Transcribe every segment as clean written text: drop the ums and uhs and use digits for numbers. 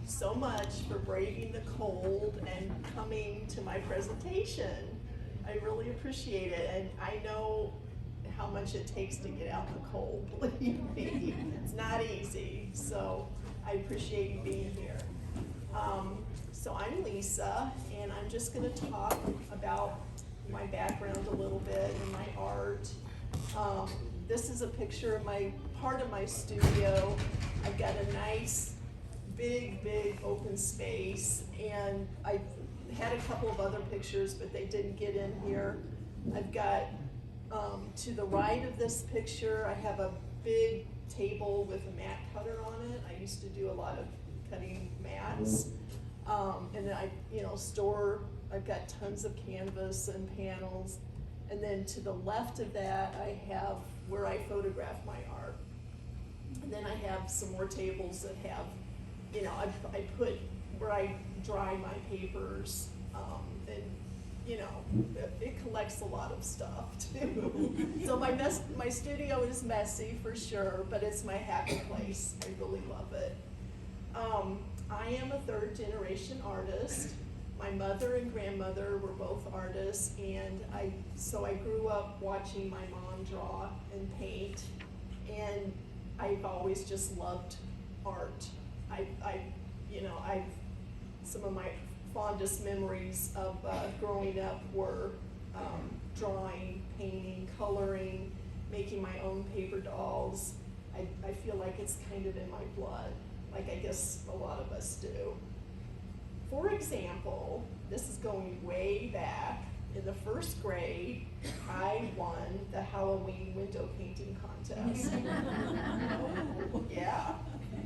so much for braving the cold and coming to my presentation. I really appreciate it, and I know how much it takes to get out in the cold, believe me. It's not easy, so I appreciate you being here. So I'm Lisa, and I'm just gonna talk about my background a little bit and my art. This is a picture of part of my studio. I've got a nice, big open space, and I had a couple of other pictures, but they didn't get in here. I've got, to the right of this picture, I have a big table with a mat cutter on it. I used to do a lot of cutting mats. And then I, I've got tons of canvas and panels. And then to the left of that, I have where I photograph my art. And then I have some more tables that have, I put where I dry my papers, and it collects a lot of stuff too. So my studio is messy for sure, but it's my happy place. I really love it. I am a third generation artist. My mother and grandmother were both artists, and so I grew up watching my mom draw and paint, and I've always just loved art. Some of my fondest memories of growing up were drawing, painting, coloring, making my own paper dolls. I feel like it's kind of in my blood, like I guess a lot of us do. For example, this is going way back. In the first grade, I won the Halloween window painting contest. Oh, yeah,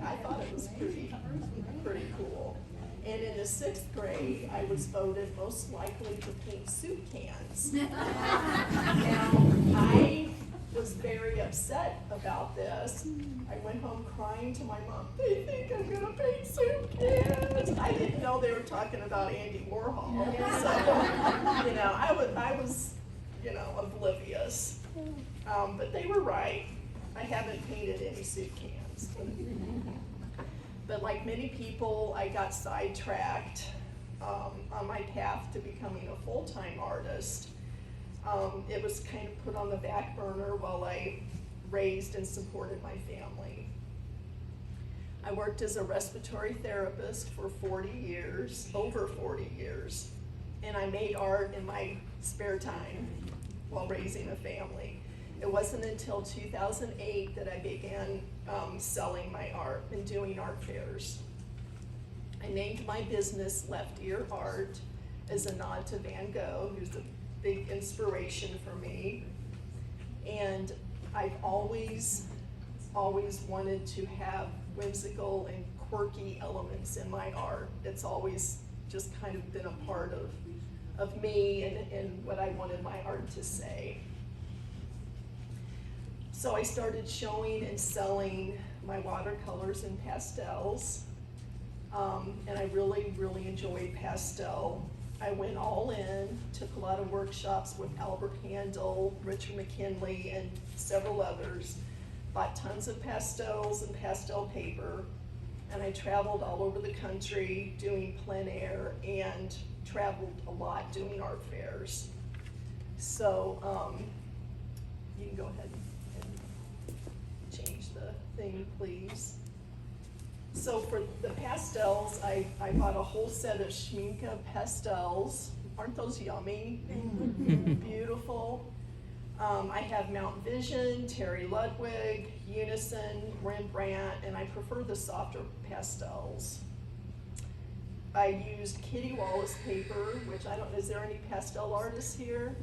I thought it was pretty cool. And in the 6th grade, I was voted most likely to paint soup cans. Now, I was very upset about this. I went home crying to my mom, they think I'm gonna paint soup cans. I didn't know they were talking about Andy Warhol. So, I was, oblivious. But they were right. I haven't painted any soup cans. But like many people, I got sidetracked on my path to becoming a full-time artist. It was kind of put on the back burner while I raised and supported my family. I worked as a respiratory therapist for over 40 years, and I made art in my spare time while raising a family. It wasn't until 2008 that I began selling my art and doing art fairs. I named my business Left Ear Art as a nod to Van Gogh, who's a big inspiration for me. And I've always wanted to have whimsical and quirky elements in my art. It's always just kind of been a part of me and what I wanted my art to say. So I started showing and selling my watercolors and pastels, and I really enjoyed pastel. I went all in, took a lot of workshops with Albert Handel, Richard McKinley, and several others, bought tons of pastels and pastel paper, and I traveled all over the country doing plein air and traveled a lot doing art fairs. So you can go ahead and change the thing, please. So for the pastels, I bought a whole set of Schmincke pastels. Aren't those yummy? Beautiful. I have Mount Vision, Terry Ludwig, Unison, Rembrandt, and I prefer the softer pastels. I used Kitty Wallace paper, which is there any pastel artists here?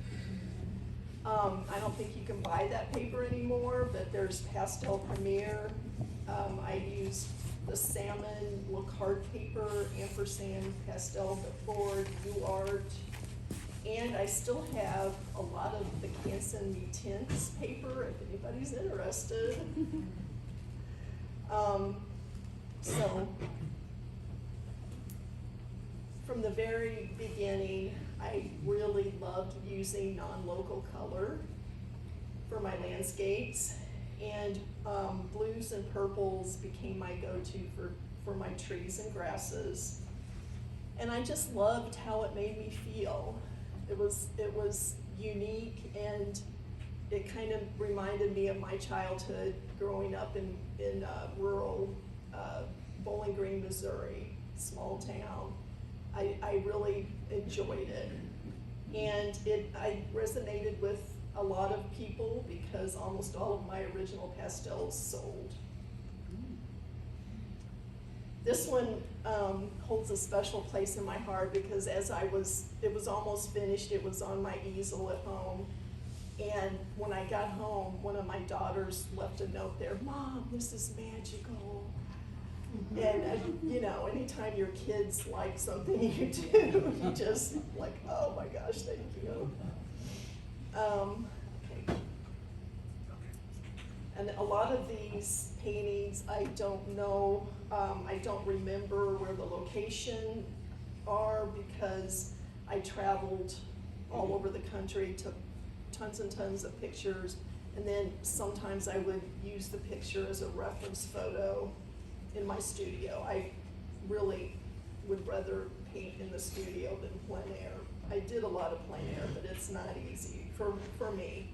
I don't think you can buy that paper anymore, but there's Pastel Premier. I used the salmon Lacard paper, ampersand pastel board, UArt, and I still have a lot of the Canson Me Tints paper if anybody's interested. So from the very beginning, I really loved using non-local color for my landscapes, And blues and purples became my go-to for my trees and grasses. And I just loved how it made me feel. It was unique, and it kind of reminded me of my childhood growing up in rural Bowling Green, Missouri, small town. I really enjoyed it. And I resonated with a lot of people because almost all of my original pastels sold. This one holds a special place in my heart because it was almost finished, it was on my easel at home. And when I got home, one of my daughters left a note there, "Mom, this is magical." And you know, anytime your kids like something you do, you just like, oh my gosh, thank you. Okay. And a lot of these paintings, I don't know, I don't remember where the location are because I traveled all over the country, took tons and tons of pictures, and then sometimes I would use the picture as a reference photo in my studio. I really would rather paint in the studio than plein air. I did a lot of plein air, but it's not easy for me.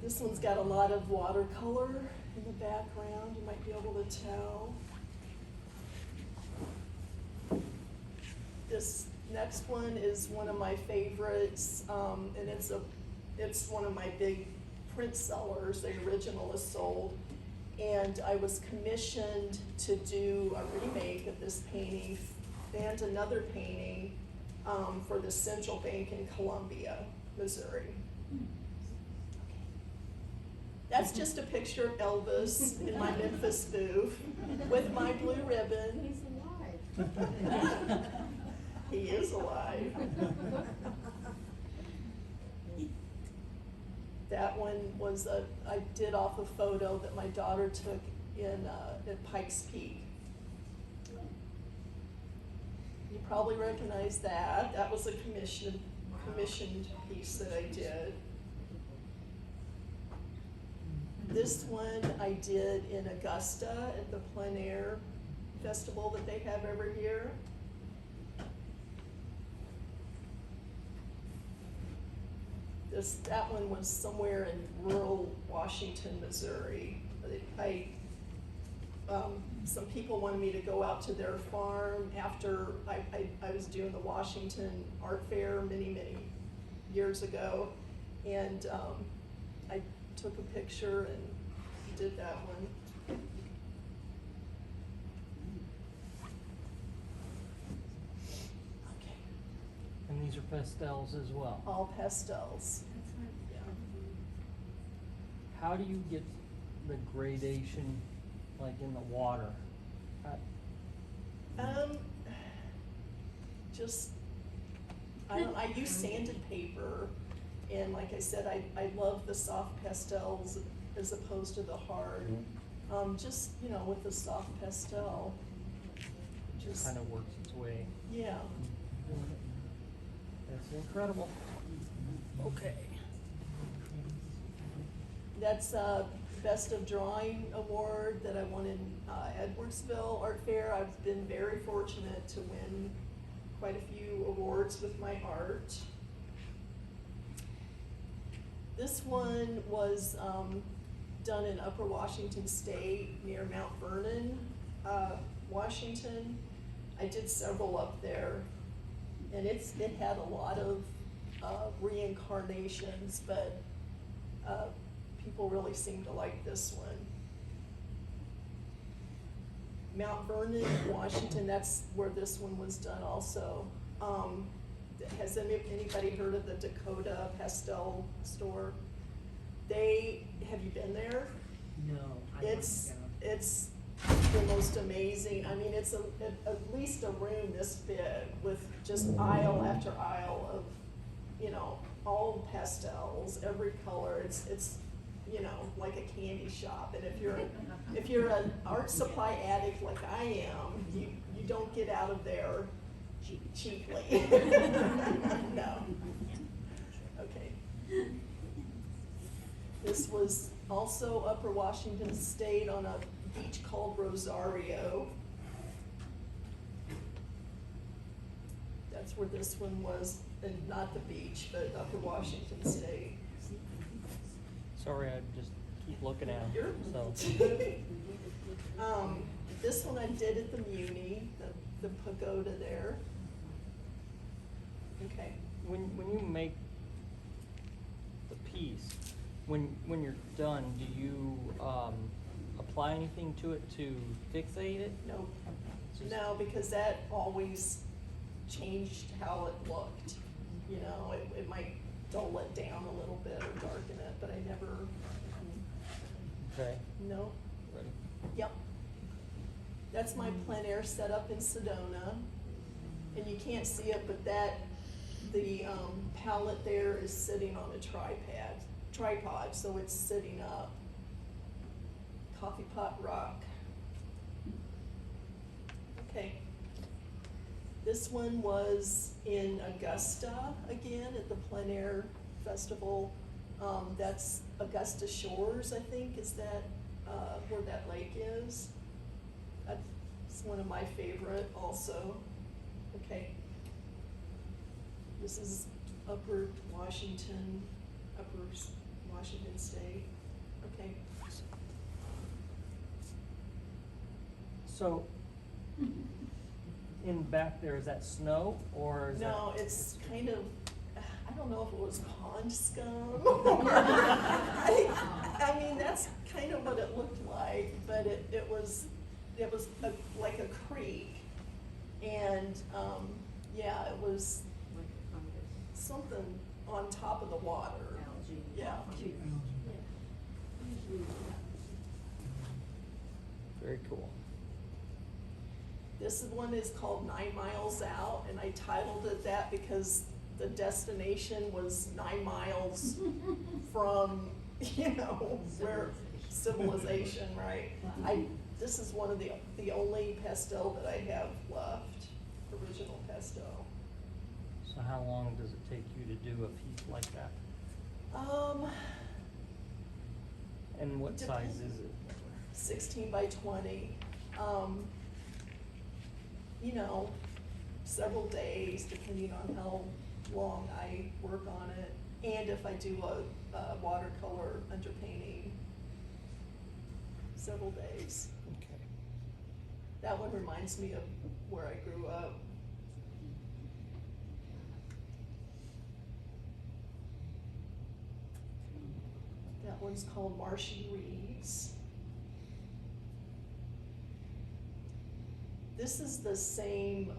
This one's got a lot of watercolor in the background, you might be able to tell. This next one is one of my favorites, and it's one of my big print sellers. The original is sold, and I was commissioned to do a remake of this painting and another painting for the Central Bank in Columbia, Missouri. That's just a picture of Elvis in my Memphis booth with my blue ribbon. He's alive. He is alive. That one was I did off a photo that my daughter took at Pikes Peak. You probably recognize that. That was a commissioned piece that I did. This one I did in Augusta at the plein air festival that they have every year. That one was somewhere in rural Washington, Missouri. Some people wanted me to go out to their farm after I was doing the Washington Art Fair many years ago, and I took a picture and did that one. Okay. And these are pastels as well. All pastels. Yeah. How do you get the gradation, like in the water? I use sanded paper, and like I said, I love the soft pastels as opposed to the hard. Just, you know, with the soft pastel, just Kind of works its way. yeah. That's incredible. Okay. That's a Best of Drawing Award that I won in Edwardsville Art Fair. I've been very fortunate to win quite a few awards with my art. This one was done in Upper Washington State near Mount Vernon, Washington. I did several up there, and it had a lot of reincarnations, but people really seem to like this one. Mount Vernon, Washington, that's where this one was done also. Has anybody heard of the Dakota Pastel Store? Have you been there? No. It's the most amazing. I mean, it's at least a room this big with just aisle after aisle of, you know, all pastels, every color. It's you know, like a candy shop. And if you're an art supply addict like I am, you don't get out of there cheaply. No. Okay. This was also Upper Washington State on a beach called Rosario. That's where this one was, and not the beach, but Upper Washington State. Sorry, I just keep looking at You're- them, so. This one I did at the Muni, the pagoda there. Okay. When you make the piece, when you're done, do you, apply anything to it to fixate it? Nope. Just- No, because that always changed how it looked. You know, it might dull it down a little bit or darken it, but I never, Okay, no. ready? Yep. That's my plein air setup in Sedona. And you can't see it, but the pallet there is sitting on a tripod, so it's sitting up. Coffee pot rock. Okay. This one was in Augusta again at the plein air festival. That's Augusta Shores, I think, is that, where that lake is. That's one of my favorite also. Okay. This is Upper Washington State. Okay. So, in back there, is that snow, or is that? No, it's kind of, I don't know if it was pond scum. I mean, that's kind of what it looked like, but it was like a creek. And, yeah, it was something on top of the water. Algae. Yeah. Very cool. This one is called 9 Miles Out, and I titled it that because the destination was 9 miles from, you know, where civilization, right? This is one of the only pastel that I have left, original pastel. So how long does it take you to do a piece like that? And what size is it? 16 by 20. You know, several days, depending on how long I work on it, and if I do a watercolor underpainting, several days. Okay. That one reminds me of where I grew up. That one's called Marshy Reeds. This is the same,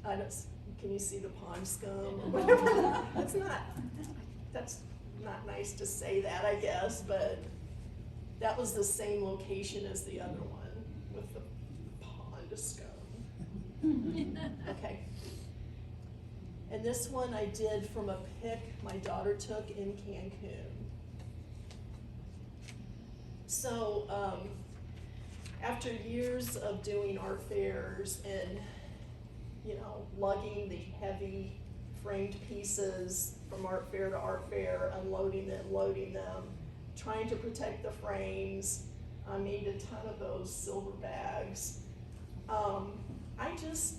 can you see the pond scum or whatever? That's not nice to say that, I guess, but that was the same location as the other one with the pond scum. Okay. And this one I did from a pic my daughter took in Cancun. So, after years of doing art fairs and, you know, lugging the heavy framed pieces from art fair to art fair, unloading them, loading them, trying to protect the frames, I made a ton of those silver bags. I just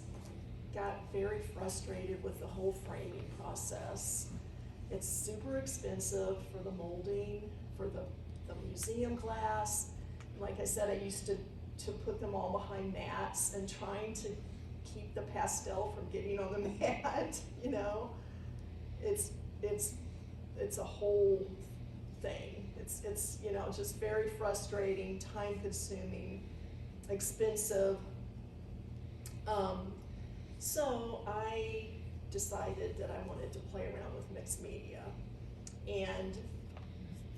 got very frustrated with the whole framing process. It's super expensive for the molding, for the museum glass. Like I said, I used to put them all behind mats and trying to keep the pastel from getting on the mat, you know? It's a whole thing. It's you know, just very frustrating, time consuming, expensive. So I decided that I wanted to play around with mixed media and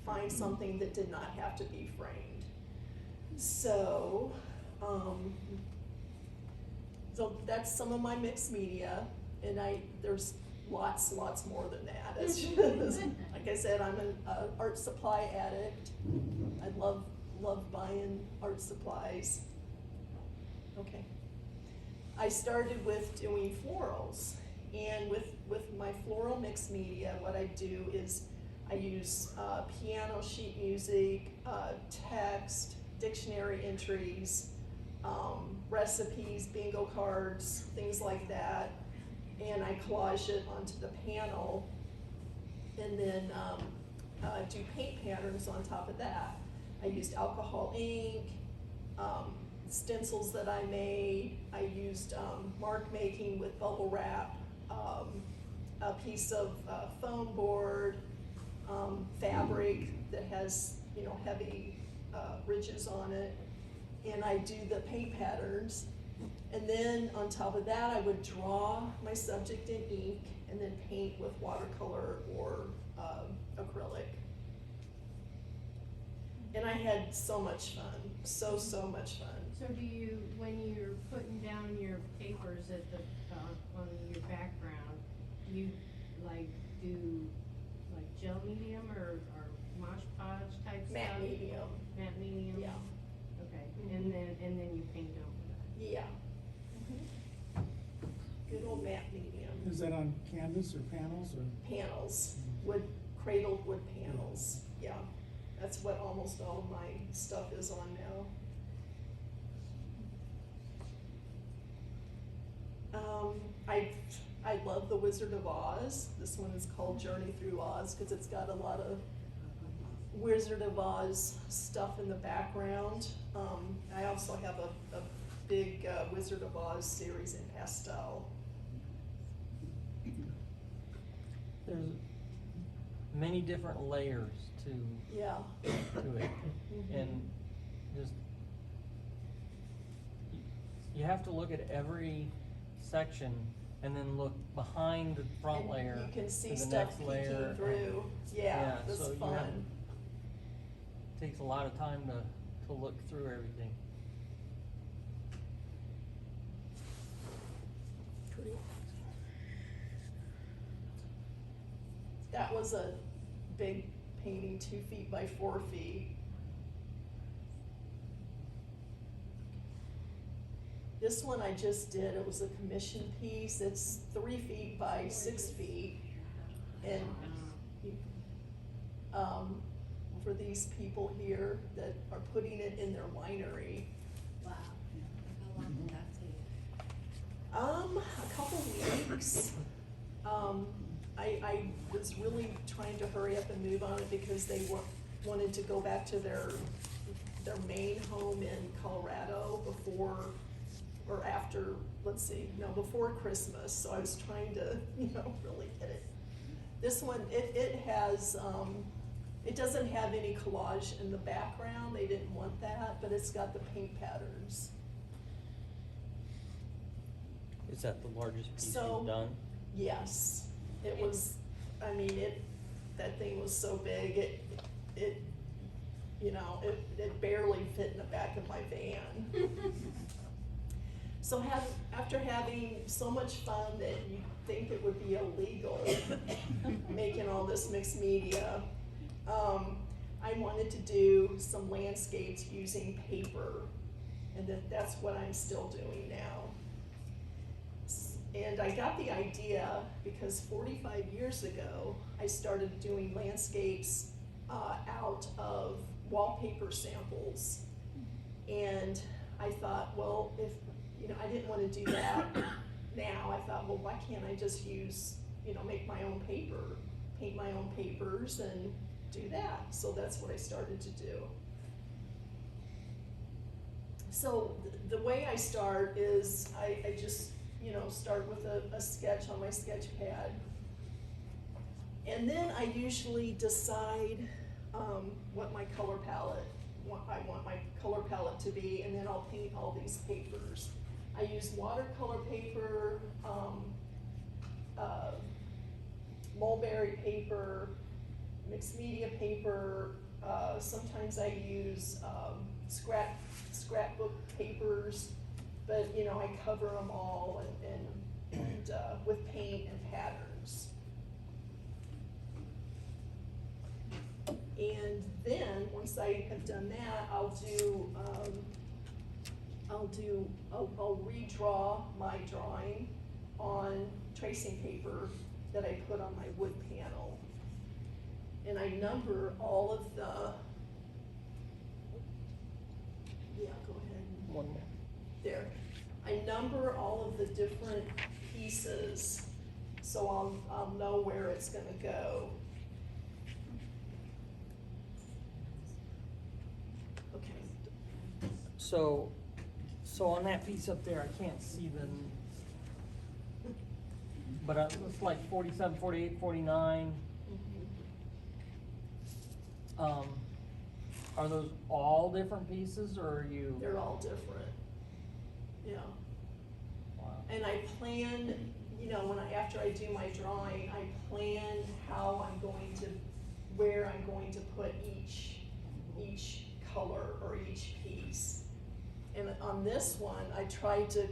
find something that did not have to be framed. So, so that's some of my mixed media, and there's lots more than that. It's just, like I said, I'm an art supply addict. I love buying art supplies. Okay. I started with doing florals, and with my floral mixed media, what I do is I use piano sheet music, text, dictionary entries, recipes, bingo cards, things like that. And I collage it onto the panel and then do paint patterns on top of that. I used alcohol ink, stencils that I made. I used mark making with bubble wrap, a piece of foam board, fabric that has, you know, heavy ridges on it. And I do the paint patterns. And then on top of that, I would draw my subject in ink and then paint with watercolor or acrylic. And I had so much fun, so much fun. So do you, when you're putting down your papers at the, on your background, you like do like gel medium or Mosh Podge type stuff? Matte medium, Matte medium? yeah, Okay, Mhm. and then you paint over that? yeah. Good old matte medium. Is that on canvas or panels or? Panels, wood, cradled wood panels, yeah. That's what almost all of my stuff is on now. I love The Wizard of Oz. This one is called Journey Through Oz because it's got a lot of Wizard of Oz stuff in the background. I also have a big Wizard of Oz series in pastel. There's many different layers to Yeah. it, Mhm. and just you have to look at every section and then look behind the front And layer you can see to the stuff next layer. peeking through. Yeah, that's so you fun. have, takes a lot of time to look through everything. That was a big painting, 2 feet by 4 feet. This one I just did, it was a commission piece, it's 3 feet by 6 feet. And, for these people here that are putting it in their winery. Wow. How long did that take? A couple weeks. I was really trying to hurry up and move on it because they wanted to go back to their main home in Colorado before, or after, let's see, no, before Christmas, so I was trying to, really get it. This one, it has, it doesn't have any collage in the background, they didn't want that, but it's got the paint patterns. Is that the largest piece So- you've done? Yes, it was, that thing was so big, it barely fit in the back of my van. So after having so much fun that you'd think it would be illegal, making all this mixed media, I wanted to do some landscapes using paper, and that's what I'm still doing now. And I got the idea because 45 years ago, I started doing landscapes out of wallpaper samples. And I thought, well, if, I didn't want to do that now. I thought, well, why can't I just use, make my own paper, paint my own papers and do that. So that's what I started to do. So the way I start is I just, start with a sketch on my sketch pad. And then I usually decide what my color palette, what I want my color palette to be, and then I'll paint all these papers. I use watercolor paper, mulberry paper, mixed media paper, sometimes I use scrapbook papers, but I cover them all and with paint and patterns. And then once I have done that, I'll redraw my drawing on tracing paper that I put on my wood panel. and I number all of the, yeah, go ahead. One more. There. I number all of the different pieces, so I'll know where it's gonna go. Okay. So on that piece up there, I can't see but it looks like 47, 48, 49. Are those all different pieces, or are you? They're all different. Yeah. Wow. And I plan, you know, after I do my drawing, I plan where I'm going to put each color or each piece. And on this one, I tried to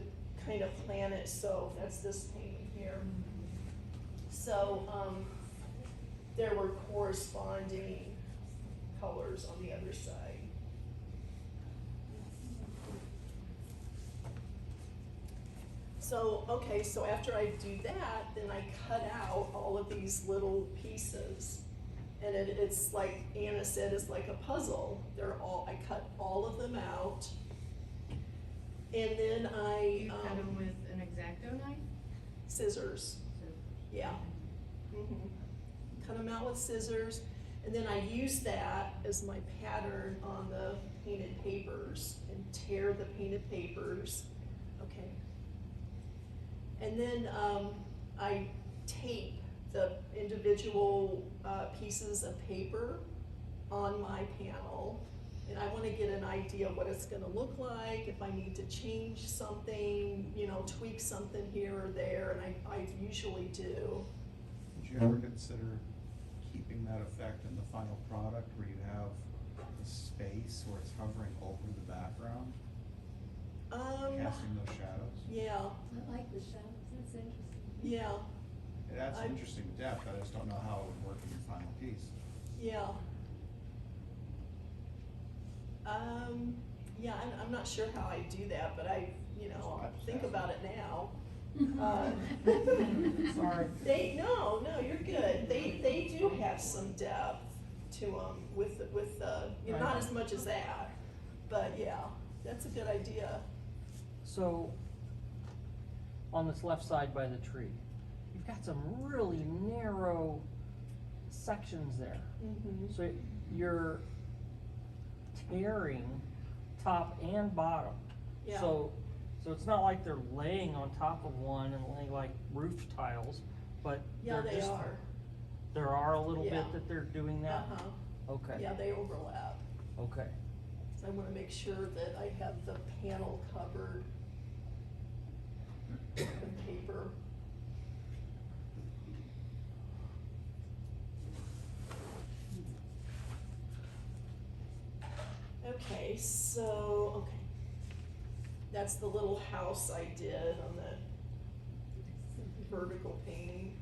kind of plan it so, that's this painting here. So, there were corresponding colors on the other side. So, okay, so after I do that, then I cut out all of these little pieces. And it's like Anna said, it's like a puzzle. I cut all of them out. And then You cut them with an X-Acto knife? scissors, yeah. Cut them out with scissors, and then I use that as my pattern on the painted papers and tear the painted papers, okay. And then, I tape the individual, pieces of paper on my panel. And I wanna get an idea of what it's gonna look like, if I need to change something, you know, tweak something here or there, and I usually do. Would you ever consider keeping that effect in the final product where you have the space where it's hovering over the background, casting those shadows? Yeah, I like the shadows, that's interesting. yeah, It adds I- some interesting depth, I just don't know how it would work in your final piece. yeah. Yeah, I'm not sure how I do that, but I think about it now. Sorry. No, you're good. They do have some depth to them with you know, not as much as that, but yeah, that's a good idea. So, on this left side by the tree, you've got some really narrow sections there. Mm-hmm. So you're tearing top and bottom. Yeah. So it's not like they're laying on top of one and laying like roof tiles, but Yeah, they're they just, are. there are a little Yeah. bit that they're doing that? Uh-huh. Okay. Yeah, they overlap. Okay. So I wanna make sure that I have the panel covered with paper. Okay, so, okay. That's the little house I did on the vertical painting.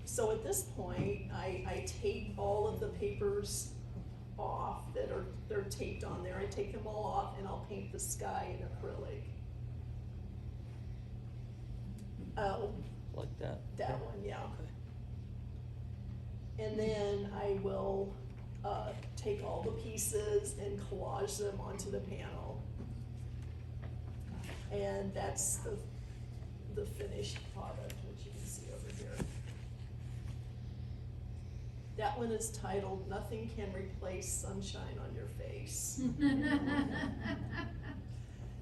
So at this point, I tape all of the papers off they're taped on there. I take them all off and I'll paint the sky in acrylic. Oh, Like that? that Okay. one, yeah. Okay. And then I will, take all the pieces and collage them onto the panel. And that's the finished product, which you can see over here. That one is titled, "Nothing Can Replace Sunshine on Your Face."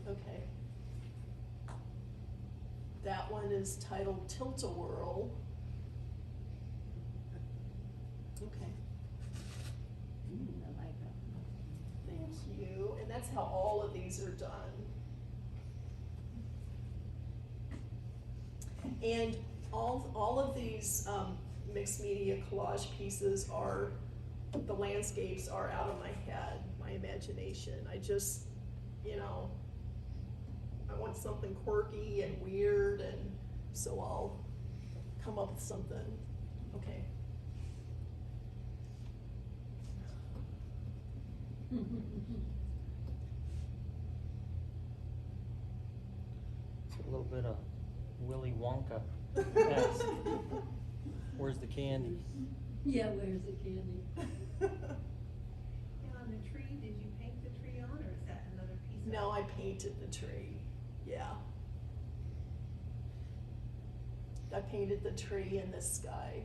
Okay. That one is titled "Tilt-A-Whirl." Okay, I like that. thank you. And that's how all of these are done. And all of these, mixed media collage pieces the landscapes are out of my head, my imagination. I just, I want something quirky and weird, and so I'll come up with something. Okay. It's a little bit of Willy Wonka. Yes. Where's the candy? Yeah, where's the candy? And on the tree, did you paint the tree on, or is that another piece of? No, I painted the tree, yeah. I painted the tree and the sky.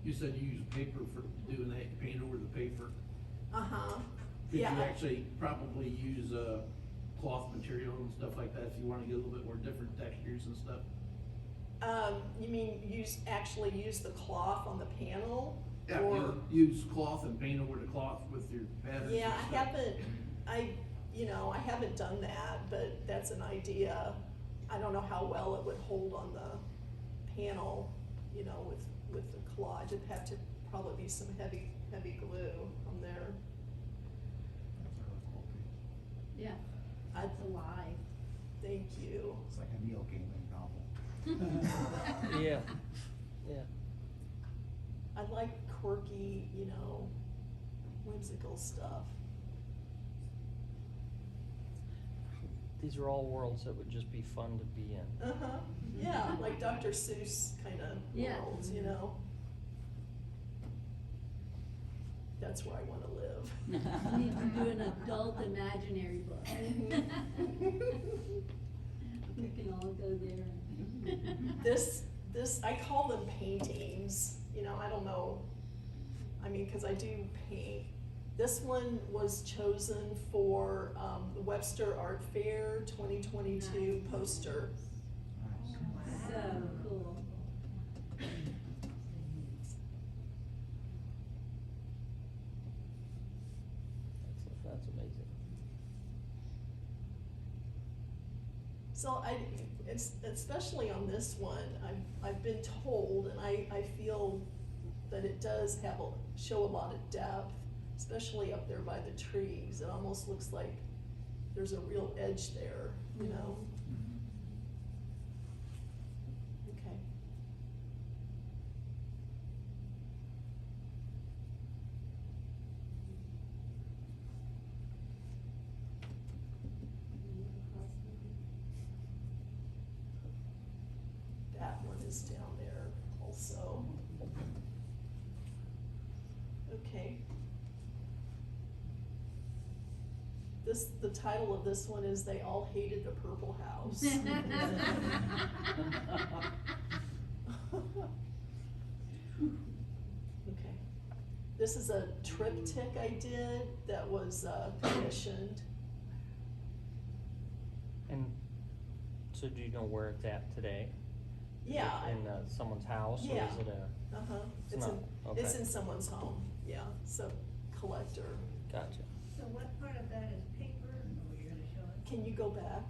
You said you use paper for doing that, you paint over the paper. Uh-huh, Could you yeah. actually probably use, cloth material and stuff like that if you wanna get a little bit more different textures and stuff? You mean actually use the cloth on the panel? Yeah, Or- you know, use cloth and paint over the cloth with your patterns Yeah, and I stuff. haven't done that, but that's an idea. I don't know how well it would hold on the panel, with the collage. It'd have to probably be some heavy glue on there. That's a really cool piece. Yeah, that's a lie. Thank you. It's like a Neil Gaiman novel. Yeah, yeah. I like quirky, whimsical stuff. These are all worlds that would just be fun to be in. Uh-huh, yeah, like Dr. Seuss kind of Yeah. worlds, That's where I want to live. You need to do an adult imaginary book. We can all go there. This, I call them paintings, I don't know, cause I do paint. This one was chosen for, the Webster Art Fair 2022 Nice. poster. Nice. So cool. That's amazing. So it's, especially on this one, I've been told, and I feel that it does show a lot of depth, especially up there by the trees. It almost looks like there's a real edge there, Mhm. Okay. That one is down there also. Okay. The title of this one is They All Hated the Purple House. Okay. This is a triptych I did that was commissioned. And so do you know where it's at today? Yeah. In someone's house, or Yeah. is it a, Uh-huh. It's It's not- in, it's okay. in someone's home, yeah, so collector. gotcha. So what part of that is paper, or you're gonna show us? Can you go back?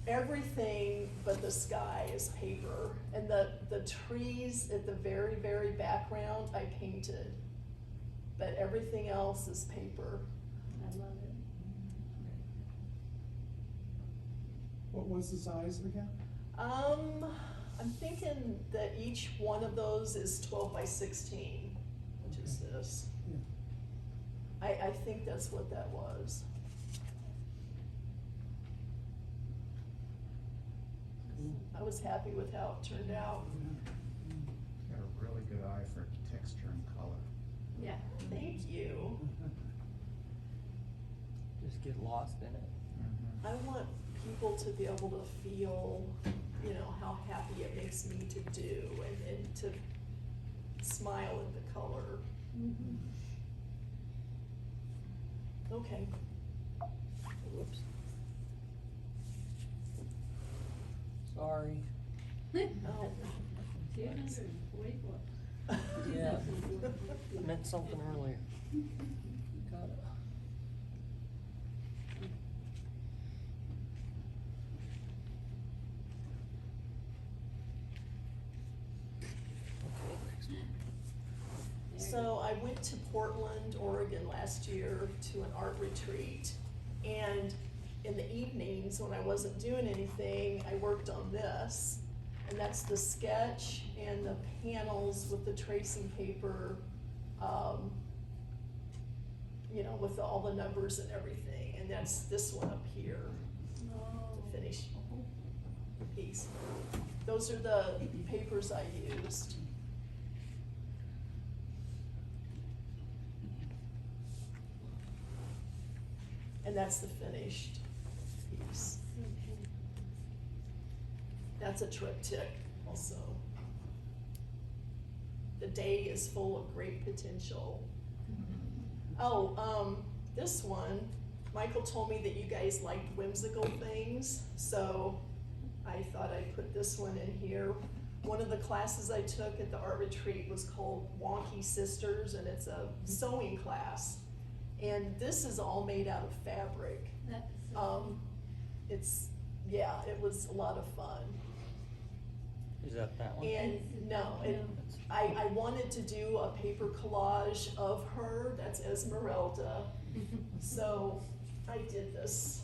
Everything but the sky is paper, and the trees at the very, very background I painted. But everything else is paper. I love it. What was the size again? I'm thinking that each one of those is 12 by 16, which is Okay. this. Yeah. I think that's what that was. I was happy with how it turned out. Got a really good eye for texture and color. Yeah. Thank you. Just get lost in it. I want people to be able to feel, how happy it makes me to do and to smile at the color. Mhm. Okay. Whoops. Sorry. Oh. 244. Yeah. Meant something earlier. Got it. Okay, next one. So I went to Portland, Oregon last year to an art retreat. And in the evenings, when I wasn't doing anything, I worked on this. And that's the sketch and the panels with the tracing paper, with all the numbers and everything. And that's this one up here Oh. to finish. piece. Those are the papers I used. And that's the finished piece. That's a triptych also. The day is full of great potential. Oh, this one, Michael told me that you guys liked whimsical things, so I thought I'd put this one in here. One of the classes I took at the art retreat was called Wonky Sisters, and it's a sewing class. And this is all made out of fabric. Yeah, it was a lot of fun. Is that one? And no, I wanted to do a paper collage of her, that's Esmeralda. So I did this.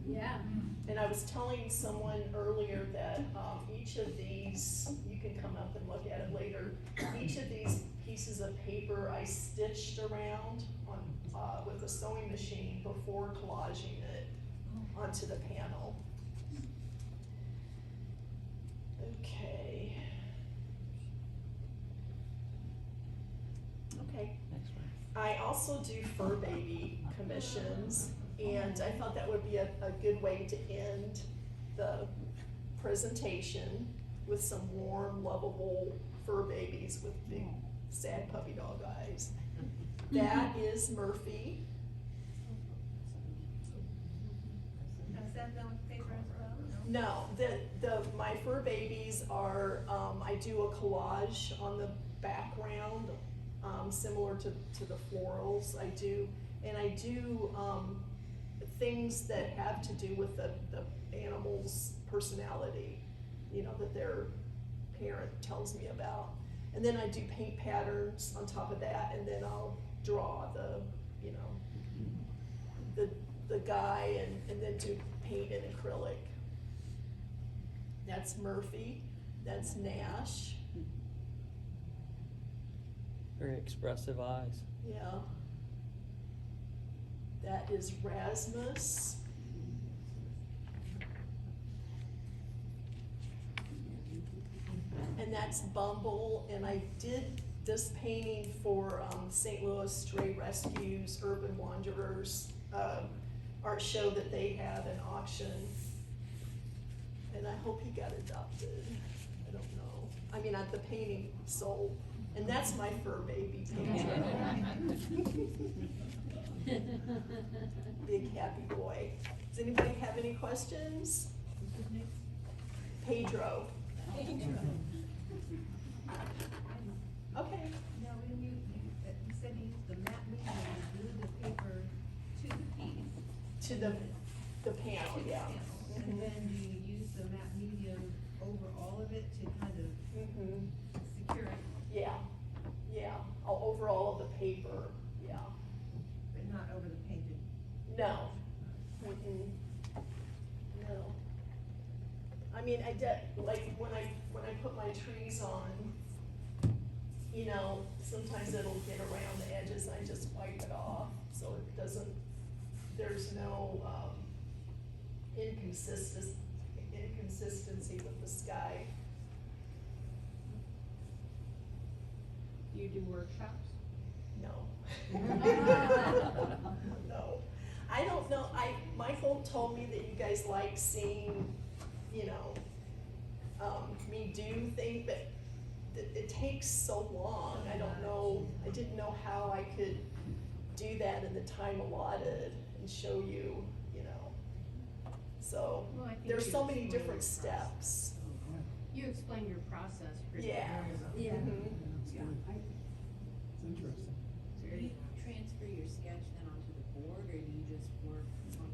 Yeah. And I was telling someone earlier that each of these, you can come up and look at it later, each of these pieces of paper I stitched around on, with a sewing machine before collaging it onto the panel. Okay. Okay. Next one. I also do fur baby commissions, and I thought that would be a good way to end the presentation with some warm, lovable fur babies with big, sad puppy dog eyes. That is Murphy. Is that done with paper as well? No, my fur babies are, I do a collage on the background, similar to the florals I do. And I do, things that have to do with the animal's personality, you know, that their parent tells me about. And then I do paint patterns on top of that, and then I'll draw the, you know, the guy, and then do paint in acrylic. That's Murphy, that's Nash, Very expressive eyes. yeah. That is Rasmus. And that's Bumble, and I did this painting for St. Louis Stray Rescues, Urban Wanderers, art show that they had an auction. And I hope he got adopted, I don't know. I mean, the painting sold, and that's my fur baby painting. Big happy boy. Does anybody have any questions? Pedro. Okay. Now, when you said you used the matte medium, you glued the paper to the piece. To the panel, to the yeah. panel. And then do you use the matte medium over all of it to kind of Mhm. secure it, Yeah, yeah, over all of the paper, yeah. but not over the painted? No. Mm-mm. No. I mean, I did, like, when I put my trees on, you know, sometimes it'll get around the edges, I just wipe it off, so it doesn't, there's no, inconsistency with the sky. Do you do workshops? No. No. I don't know, Michael told me that you guys like seeing, you know, me do things, but it takes so long, I don't know, I didn't know how I could do that in the time allotted and show you, you know. So, Well, I think there's you so many explained different the process. steps. You explained your process pretty Yeah. very well. Yeah. Mhm. It's good. It's interesting. Do you transfer your sketch then onto the board, or do you just work on?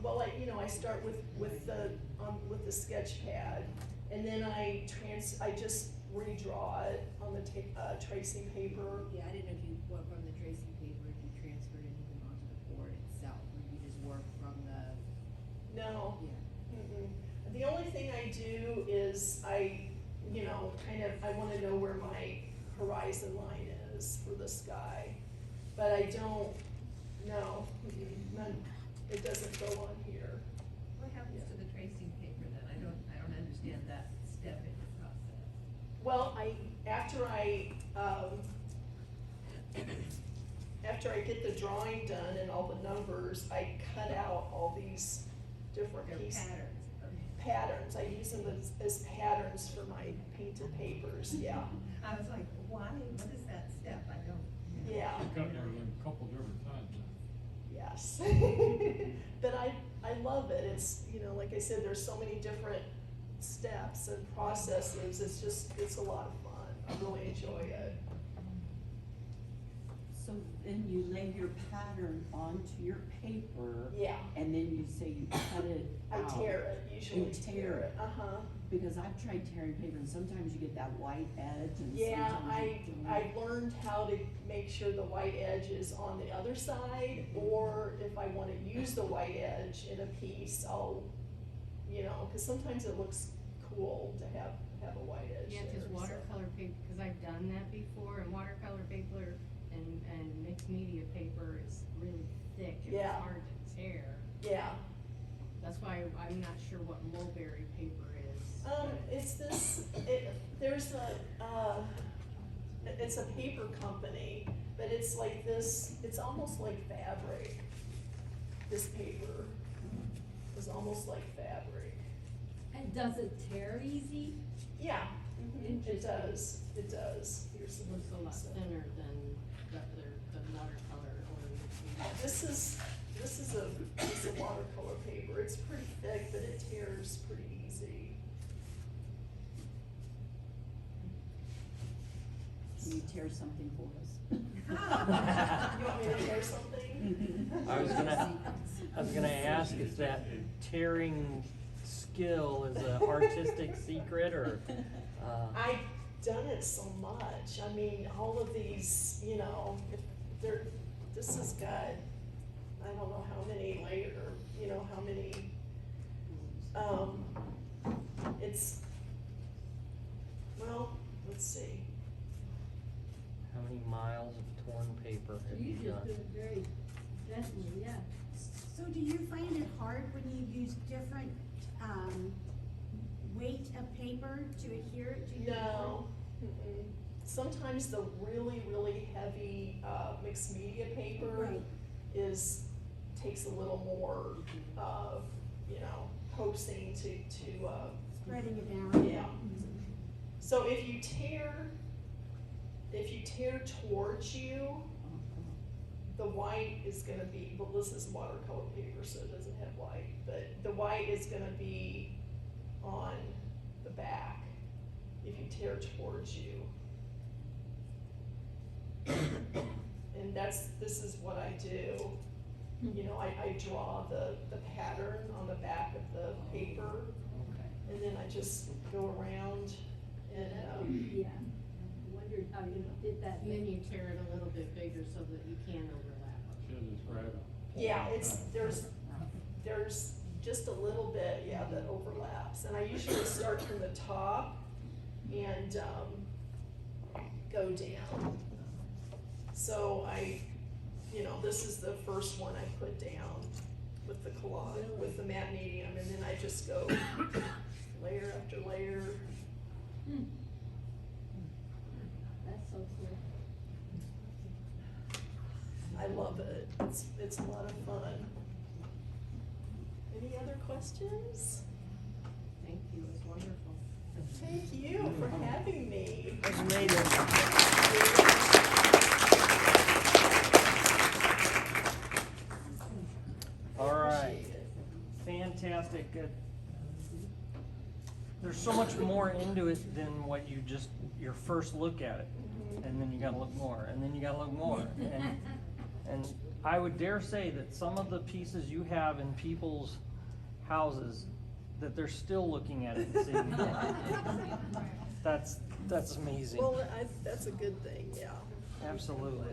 Well, I start with the sketch pad, and then I just redraw it on the tracing paper. Yeah, I didn't know if you went from the tracing paper, if you transferred anything onto the board itself, or you just work from the, No, yeah. mm-mm. The only thing I do is I wanna know where my horizon line is for the sky, but I don't, no, none, it doesn't go on here. happens to the tracing paper then? I don't understand that step in the process. Well, after I get the drawing done and all the numbers, I cut out all these different They're pieces. patterns, okay. Patterns, I use them as patterns for my painted papers, yeah, I was like, why, what is that step? I don't. yeah, Cut everything a couple different times. yes. But I love it, it's, you know, like I said, there's so many different steps and processes, it's a lot of fun, I really enjoy it. So then you lay your pattern onto your paper, Yeah, and then you say you cut it I out. tear it, usually You tear tear it, uh-huh. Because I've tried tearing paper, and sometimes you get that white edge, and Yeah, sometimes you don't. I learned how to make sure the white edge is on the other side, or if I wanna use the white edge in a piece, I'll, you know, cause sometimes it looks cool to have a white edge Yeah, there, cause so. watercolor paper, cause I've done that before, and watercolor paper and mixed media paper is really thick, and it's Yeah. hard to tear. Yeah, That's why I'm not sure what mulberry paper is. it's this, there's it's a paper company, but it's like this, it's almost like fabric. This paper is almost like fabric. And does it tear easy? Yeah, it does, Here's It the looks a lot piece of- thinner than the watercolor or mixed media. This is a piece of watercolor paper, it's pretty thick, but it tears pretty easy. Can you tear something for us? You want me to tear something? I was gonna ask if that tearing skill is an artistic secret, or, I've done it so much, I mean, all of these, you know, this has got, I don't know how many layer, you know, how many, it's, well, let's see. how many miles of torn paper have You you just done? do it very gently, yeah. So do you find it hard when you use different, weight of paper to adhere it to your? No, mm-mm. Sometimes the really, really heavy, mixed media paper Right. takes a little more, you know, coaxing to, Spreading it down? yeah. So if you tear towards you, the white is gonna be, well, this is watercolor paper, so it doesn't have white, but the white is gonna be on the back if you tear towards you. And this is what I do. You know, I draw the pattern on the back of the paper, and then I just go around and, Yeah, I wondered how you did that. And then you tear it a little bit bigger so that you can overlap them. Should describe it. yeah, there's just a little bit, yeah, that overlaps. And I usually start from the top and, go down. So you know, this is the first one I put down with the collage, with the matte medium, and then I just go layer after layer. That's so cool. I love it. It's a lot of fun. Any other questions? Thank you, it was wonderful. Thank you for having me. That's amazing. All right, Appreciate it. fantastic, good. There's so much more into it than what you just, your first look at it. And then you gotta look more, and then you gotta look more. And I would dare say that some of the pieces you have in people's houses, that they're still looking at it and seeing more. That's amazing. Well, that's a good thing, yeah. Absolutely.